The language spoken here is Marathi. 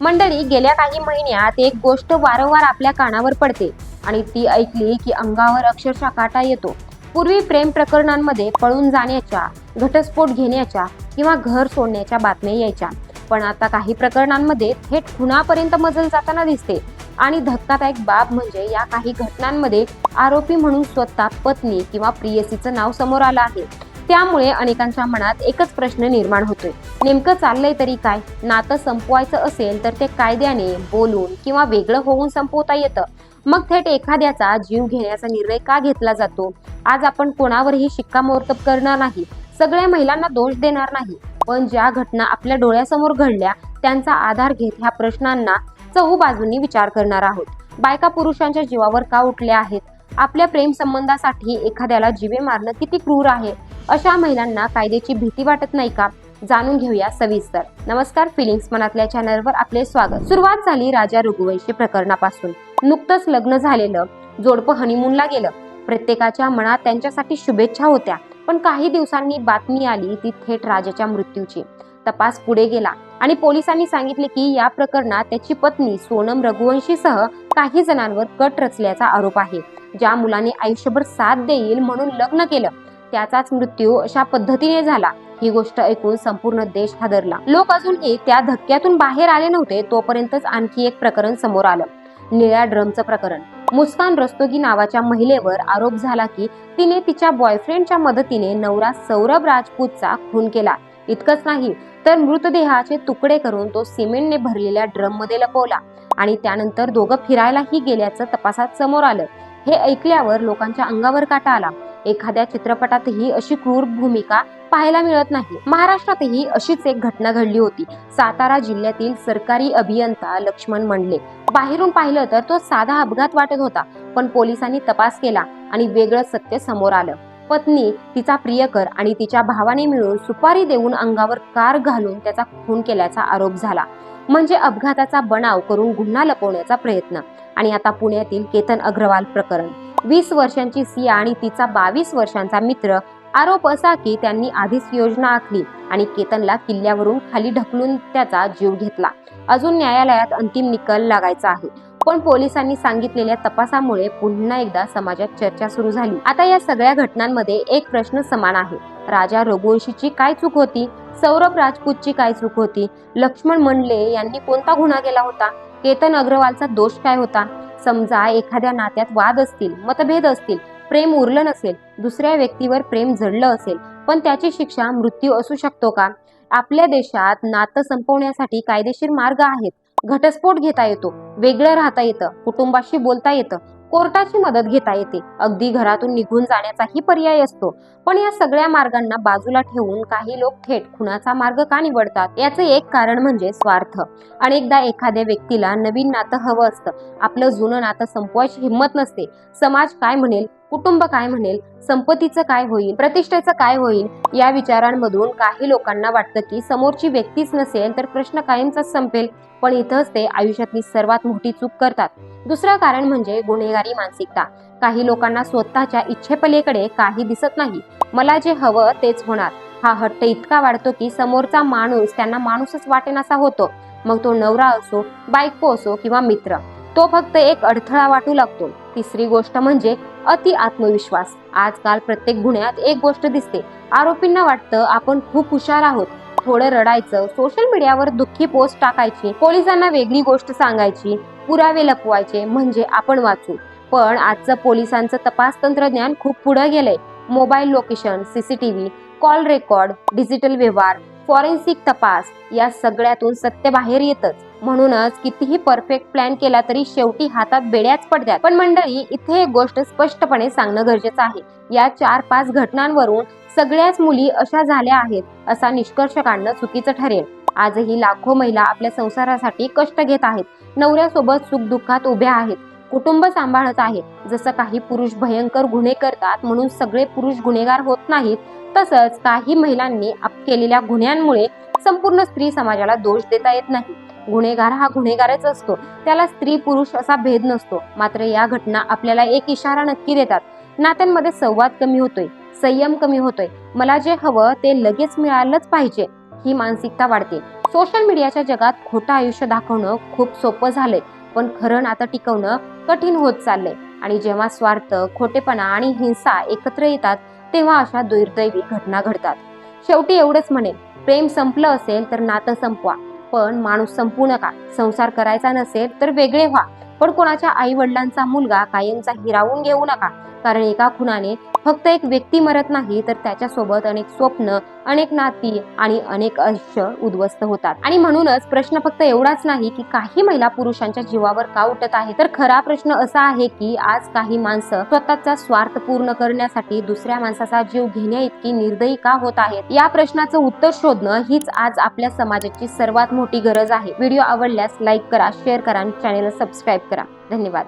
मंडळी, गेल्या काही महिन्यात एक गोष्ट वारंवार आपल्या कानावर पडते आणि ती ऐकली की अंगावर अक्षरशः काटा येतो. पूर्वी प्रेम प्रकरणांमध्ये पळून जाण्याच्या, घटस्फोट घेण्याच्या किंवा घर सोडण्याच्या बातम्या यायच्या, पण आता काही प्रकरणांमध्ये थेट खुनापर्यंत मजल जाताना दिसते. आणि धक्कादायक बाब म्हणजे या काही घटनांमध्ये आरोपी म्हणून स्वतः पत्नी किंवा प्रियसीचं नाव समोर आलं आहे. त्यामुळे अनेकांच्या मनात एकच प्रश्न निर्माण होतोय, नेमकं चाललंय तरी काय? नातं संपवायचं असेल तर ते कायद्याने, बोलून किंवा वेगळं होऊन संपवता येतं. मग थेट एखाद्याचा जीव घेण्याचा निर्णय का घेतला जातो? आज आपण कोणावरही शिक्कामोर्तब करणार नाही, सगळ्या महिलांना दोष देणार नाही, पण ज्या घटना आपल्या डोळ्यासमोर घडल्या त्यांचा आधार घेत ह्या प्रश्नांना चहू बाजूंनी विचार करणार आहोत. बायका पुरुषांच्या जीवावर का उठल्या आहेत? आपल्या प्रेम संबंधासाठी एखाद्याला जीवे मारणं किती क्रूर आहे? अशा महिलांना कायद्याची भीती वाटत नाही का? जाणून घेऊया सविस्तर. नमस्कार, फिलिंग्स मनातल्या चॅनलवर आपले स्वागत. सुरुवात झाली राजा रघुवंशी प्रकरणापासून. नुकतंच लग्न झालेलं जोडपं हनीमूनला गेलं. प्रत्येकाच्या मनात त्यांच्यासाठी शुभेच्छा होत्या, पण काही दिवसांनी बातमी आली ती थेट राजाच्या मृत्यूची. तपास पुढे गेला आणि पोलिसांनी सांगितले की या प्रकरणात त्याची पत्नी सोनम रघुवंशीसह काही जणांवर कट रचल्याचा आरोप आहे. ज्या मुलाने आयुष्यभर साथ देईल म्हणून लग्न केलं त्याचाच मृत्यू अशा पद्धतीने झाला. ही गोष्ट ऐकून संपूर्ण देश हादरला. लोक अजूनही त्या धक्क्यातून बाहेर आले नव्हते तोपर्यंतच आणखी एक प्रकरण समोर आलं, निळ्या ड्रमचं प्रकरण. मुस्कान रस्तोगी नावाच्या महिलेवर आरोप झाला की तिने तिच्या बॉयफ्रेंडच्या मदतीने नवरा सौरभ राजपूतचा खून केला. इतकंच नाही तर मृतदेहाचे तुकडे करून तो सिमेंटने भरलेल्या ड्रम मध्ये लपवला आणि त्यानंतर दोघं फिरायलाही गेल्याचं तपासात समोर आलं. हे ऐकल्यावर लोकांच्या अंगावर काटा आला. एखाद्या चित्रपटातही अशी क्रूर भूमिका पाहायला मिळत नाही. महाराष्ट्रातही अशीच एक घटना घडली होती. सातारा जिल्ह्यातील सरकारी अभियंता लक्ष्मण मंडले. बाहेरून पाहिलं तर तो साधा अपघात वाटत होता, पण पोलिसांनी तपास केला आणि वेगळं सत्य समोर आलं. पत्नी, तिचा प्रियकर आणि तिच्या भावाने मिळून सुपारी देऊन अंगावर कार घालून त्याचा खून केल्याचा आरोप झाला. म्हणजे अपघाताचा बनाव करून गुन्हा लपवण्याचा प्रयत्न. आणि आता पुण्यातील केतन अग्रवाल प्रकरण. 20 वर्षांची सिया आणि तिचा 22 वर्षांचा मित्र. आरोप असा की त्यांनी आधीच योजना आखली आणि केतनला किल्ल्यावरून खाली ढकलून त्याचा जीव घेतला. अजून न्यायालयात अंतिम निकाल लागायचा आहे, पण पोलिसांनी सांगितलेल्या तपासामुळे पुन्हा एकदा समाजात चर्चा सुरू झाली. आता या सगळ्या घटनांमध्ये एक प्रश्न समान आहे. राजा रघुवंशीची काय चूक होती? सौरभ राजपूतची काय चूक होती? लक्ष्मण मंडले यांनी कोणता गुन्हा केला होता? केतन अग्रवालचा दोष काय होता? समजा एखाद्या नात्यात वाद असतील, मतभेद असतील, प्रेम उरलं नसेल, दुसऱ्या व्यक्तीवर प्रेम जडलं असेल, पण त्याची शिक्षा मृत्यू असू शकतो का? आपल्या देशात नातं संपवण्यासाठी कायदेशीर मार्ग आहेत. घटस्फोट घेता येतो, वेगळं राहता येतं, कुटुंबाशी बोलता येतं, कोर्टाची मदत घेता येते, अगदी घरातून निघून जाण्याचाही पर्याय असतो. पण या सगळ्या मार्गांना बाजूला ठेवून काही लोक थेट खुनाचा मार्ग का निवडतात? याचं एक कारण म्हणजे स्वार्थ. अनेकदा एखाद्या व्यक्तीला नवीन नातं हवं असतं, आपलं जुनं नातं संपवायची हिंमत नसते. समाज काय म्हणेल, कुटुंब काय म्हणेल, संपत्तीचं काय होईल, प्रतिष्ठेचं काय होईल, या विचारांमधून काही लोकांना वाटतं की समोरची व्यक्तीच नसेल तर प्रश्न कायमचाच संपेल. पण इथंच ते आयुष्यातली सर्वात मोठी चूक करतात. दुसरं कारण म्हणजे गुन्हेगारी मानसिकता. काही लोकांना स्वतःच्या इच्छेपलीकडे काही दिसत नाही. मला जे हवं तेच होणार हा हट्ट इतका वाढतो की समोरचा माणूस त्यांना माणूसच वाटेनासा होतो. मग तो नवरा असो, बायको असो किंवा मित्र, तो फक्त एक अडथळा वाटू लागतो. तिसरी गोष्ट म्हणजे अति आत्मविश्वास. आजकाल प्रत्येक गुन्ह्यात एक गोष्ट दिसते. आरोपींना वाटतं आपण खूप हुशार आहोत, थोडं रडायचं, सोशल मीडियावर दुःखी पोस्ट टाकायची, पोलिसांना वेगळी गोष्ट सांगायची, पुरावे लपवायचे म्हणजे आपण वाचू. पण आजचं पोलिसांचं तपास तंत्रज्ञान खूप पुढे गेलंय. Mobile location, CCTV, call record, digital व्यवहार, फॉरेन्सिक तपास, या सगळ्यातून सत्य बाहेर येतच. म्हणूनच कितीही परफेक्ट प्लॅन केला तरी शेवटी हातात बेड्याच पडतात. पण मंडळी, इथे एक गोष्ट स्पष्टपणे सांगणं गरजेचं आहे. या 4-5 घटनांवरून सगळ्याच मुली अशा झाल्या आहेत असा निष्कर्ष काढणं चुकीचं ठरेल. आजही लाखो महिला आपल्या संसारासाठी कष्ट घेत आहेत, नवऱ्यासोबत सुखदुःखात उभ्या आहेत, कुटुंब सांभाळत आहेत. जसं काही पुरुष भयंकर गुन्हे करतात म्हणून सगळे पुरुष गुन्हेगार होत नाहीत, तसंच काही महिलांनी केलेल्या गुन्ह्यांमुळे संपूर्ण स्त्री समाजाला दोष देता येत नाही. गुन्हेगार हा गुन्हेगारच असतो, त्याला स्त्री पुरुष असा भेद नसतो. मात्र या घटना आपल्याला एक इशारा नक्की देतात. नात्यांमध्ये संवाद कमी होतोय, संयम कमी होतोय, मला जे हवं ते लगेच मिळालंच पाहिजे ही मानसिकता वाढते. सोशल मीडियाच्या जगात खोटं आयुष्य दाखवणं खूप सोपं झालंय, पण खरं नातं टिकवणं कठीण होत चाललंय. आणि जेव्हा स्वार्थ, खोटेपणा आणि हिंसा एकत्र येतात तेव्हा अशा दुर्दैवी घटना घडतात. शेवटी एवढंच म्हणेन, प्रेम संपलं असेल तर नातं संपवा, पण माणूस संपू नका. संसार करायचा नसेल तर वेगळे व्हा, पण कोणाच्या आई वडिलांचा मुलगा कायमचा हिरावून घेऊ नका. कारण एका खुनाने फक्त एक व्यक्ती मरत नाही, तर त्याच्यासोबत अनेक स्वप्न, अनेक नाती आणि अनेक आयुष्य उद्ध्वस्त होतात. आणि म्हणूनच प्रश्न फक्त एवढाच नाही की काही महिला पुरुषांच्या जीवावर का उठत आहे, तर खरा प्रश्न असा आहे की आज काही माणसं स्वतःचा स्वार्थ पूर्ण करण्यासाठी दुसऱ्या माणसाचा जीव घेण्या इतकी निर्दयी का होत आहेत. या प्रश्नाचं उत्तर शोधणं हीच आज आपल्या समाजाची सर्वात मोठी गरज आहे. व्हिडिओ आवडल्यास लाईक करा, शेअर करा आणि चॅनेलला सबस्क्राईब करा. धन्यवाद.